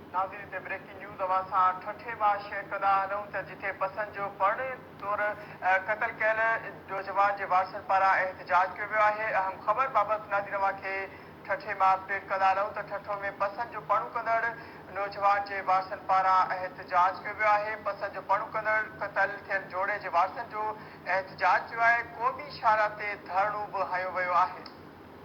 नाज़रीन ते breaking news अवां सां ठठे मां शेयर कंदा हलूं त जिथे पसंदि जो पण तौरु क़तल कयल नौजवान जे वारसनि पारां एहतजाज कयो वियो आहे। अहम ख़बर बाबति नाज़रीन अव्हां खे ठठे मां अपडेट कंदा हलूं त ठठो में पसंदि जो पणु कंदड़ नौजवान जे वारसनि पारां एहतजाज कयो वियो आहे। पसंदि जो पणु कंदड़ क़तल थियल जोड़े जे वारसनि जो एहतजाज कयो आहे। क़ौमी शाहरा ते धरणो बि हंयो वियो आहे।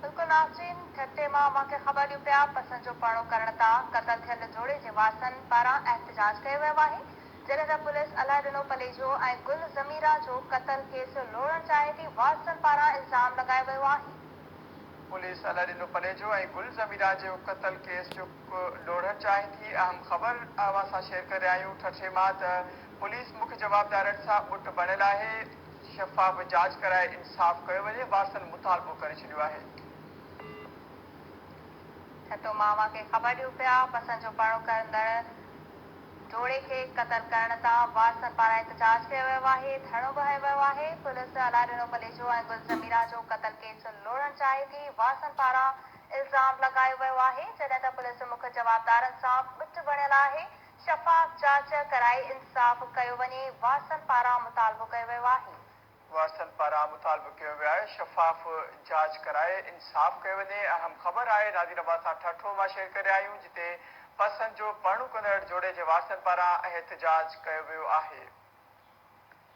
बिल्कुलु नाज़रीन, ठठे मां अव्हां खे ख़बर ॾियूं पिया पसंदि जो पणो करण तां क़तल थियल जोड़े जे वारसनि पारां एहतजाज कयो वियो आहे। जॾहिं त पुलिस अलाह ॾिनो पलेजो ऐं गुल ज़मीरा जो क़तल केस लोड़णु चाहे थी, वारसनि पारां इल्ज़ाम लॻायो वियो आहे। पुलिस अलाह ॾिनो पलेजो ऐं गुल ज़मीरा जो क़तल केस जो लोड़णु चाहे थी। अहम ख़बर अव्हां सां शेयर करे रहिया आहियूं ठठे मां त पुलिस मुख्य जवाबदारनि सां ॿुट बणियल आहे। शफ़ाफ़ जांच कराए इंसाफ़ कयो वञे, वारसनि मुतालबो करे छॾियो आहे। ठठो मां अव्हां खे ख़बर ॾियूं पिया पसंदि जो पणो कंदड़ जोड़े खे क़तल करण तां वारसनि पारां एहतजाज कयो वियो आहे। धरणो बि हंयो वियो आहे। पुलिस अलाह ॾिनो पलेजो ऐं गुल ज़मीरा जो क़तल केस लोड़णु चाहे थी, वारसनि पारां इल्ज़ाम लॻायो वियो आहे। जॾहिं त पुलिस मुख्य जवाबदारनि सां ॿुट बणियल आहे। शफ़ाफ़ जांच कराए इंसाफ़ कयो वञे, वारसनि पारां मुतालबो कयो वियो आहे। वारसनि पारां मुतालबो कयो वियो आहे। शफ़ाफ़ जांच कराए इंसाफ़ कयो वञे। अहम ख़बर आहे नाज़रीन अव्हां सां ठठो मां शेयर करे रहिया आहियूं जिते पसंदि जो पणु कंदड़ जोड़े जे वारसनि पारां एहतजाज कयो वियो आहे।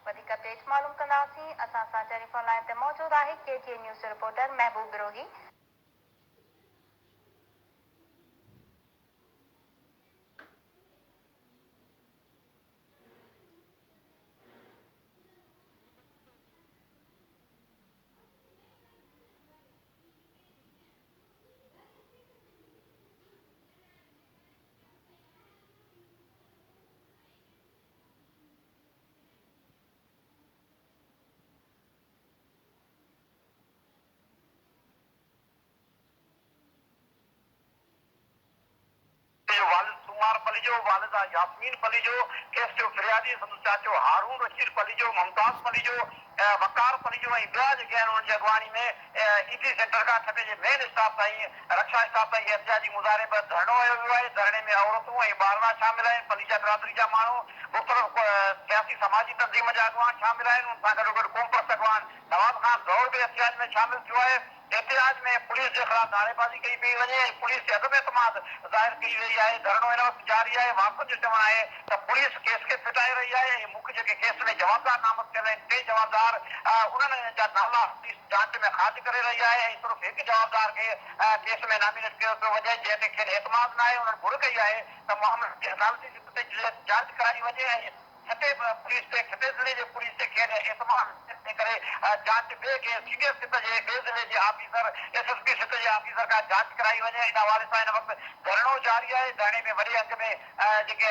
वधीक अपडेट मालूम कंदासीं। असां सां टेलीफोन लाइन ते मौजूदु आहे KTN न्यूज़ जो रिपोर्टर महबूब बिरोही। वालिद पलीजो, वालिदा यास्मीन पलीजो, केस जो फिरियादी संदसि चाचो हारून रशीद पलीजो, मुमताज पलीजो, वकार पलीजो ऐं ॿिया जेके आहिनि उन्हनि जी अॻवानी में ईटी सेंटर खां ठठे जे मेन स्टाफ ताईं रक्षा स्टाफ ताईं एहतजाजी मुज़ाहिरे में धरणो हयो वियो आहे। धरणे में औरतूं ऐं ॿारड़ा शामिल आहिनि। पलीजा बिरादरी जा माण्हू, मुख़्तलिफ़ सियासी समाजी तंज़ीम जा अॻवान शामिल आहिनि। उन सां गॾोगॾु क़ौम परस्त अॻवान नवाज़ ख़ान ज़ौहर बि एहतजाज में शामिल थियो आहे। एहतजाज में पुलिस जे ख़िलाफ़ नारेबाज़ी कई पई वञे ऐं पुलिस ते अदम एतमाद ज़ाहिर कई वई आहे। धरणो हिन वक़्तु जारी आहे। वारसनि जो चवणु आहे त पुलिस केस खे फिटाए रही आहे ऐं मुख्य जेके केस में जवाबदार नामज़द थियल आहिनि, टे जवाबदार उन्हनि जा नाला पुलिस जांच में ख़ारिज करे रही आहे ऐं सिर्फ़ु हिकु जवाबदार खे केस में नामिनेट कयो पियो वञे, जंहिं ते खेनि एतमाद न आहे। उन्हनि घुर कई आहे त मामले जी अदालती सिट ते जांच कराई वञे ऐं छठे पुलिस ते छठे ज़िले जे पुलिस ते खेनि एतमाद करे जांच ॿिए के सीनियर सिट जे ॿिए ज़िले जे ऑफिसर SSP सिट जे ऑफिसर खां जांच कराई वञे। इन हवाले सां हिन वक़्तु धरणो जारी आहे। धरणे में वॾे अंग में जेके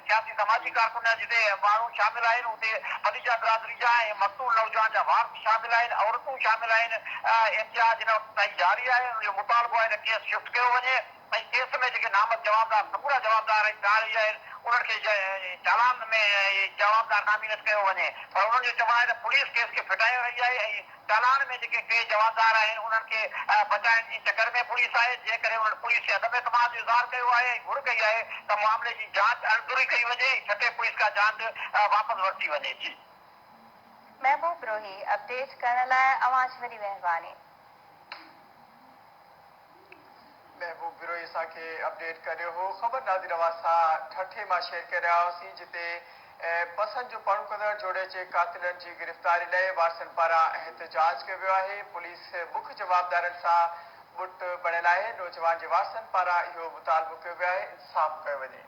सियासी समाजी कारकुन जिते माण्हू शामिल आहिनि, उते पलीजा बिरादरी जा ऐं मक़तूल नौजवान जा वारस शामिल आहिनि, औरतूं शामिल आहिनि। एहतजाज हिन वक़्तु ताईं जारी आहे। उनजो मुतालबो आहे त केस शिफ्ट कयो वञे ऐं केस में जेके नामज़द जवाबदार समूरा जवाबदार रही आहिनि उन्हनि खे चालान में जवाबदार नामिनेट कयो वञे। पर उन्हनि जो चवणु आहे त पुलिस केस खे फिटाए रही आहे ऐं चालान में जेके टे जवाबदार आहिनि उन्हनि खे बचाइण जी चकर में पुलिस आहे। जंहिं करे उन्हनि पुलिस खे अदम एतमाद जो इज़हार कयो आहे ऐं घुर कई आहे त मामले जी जांच अणदुरी कई वञे ऐं छठे पुलिस खां जांच वापसि वरिती वञे। जी महबूब बिरोही, अपडेट करण लाइ अव्हां जी वॾी महिरबानी। महबूब बिरोही असांखे अपडेट करे हो। ख़बर नाज़रीन अव्हां सां ठठे मां शेयर करे रहिया हुआसीं जिते पसंदि जो पणु कंदड़ जोड़े जे कातिलनि जी गिरफ़्तारी लाइ वारसनि पारां एहतजाज कयो वियो आहे। पुलिस मुख्य जवाबदारनि सां ॿुट बणियल आहे। नौजवान जे वारसनि पारां इहो मुतालबो कयो वियो आहे इंसाफ़ कयो वञे।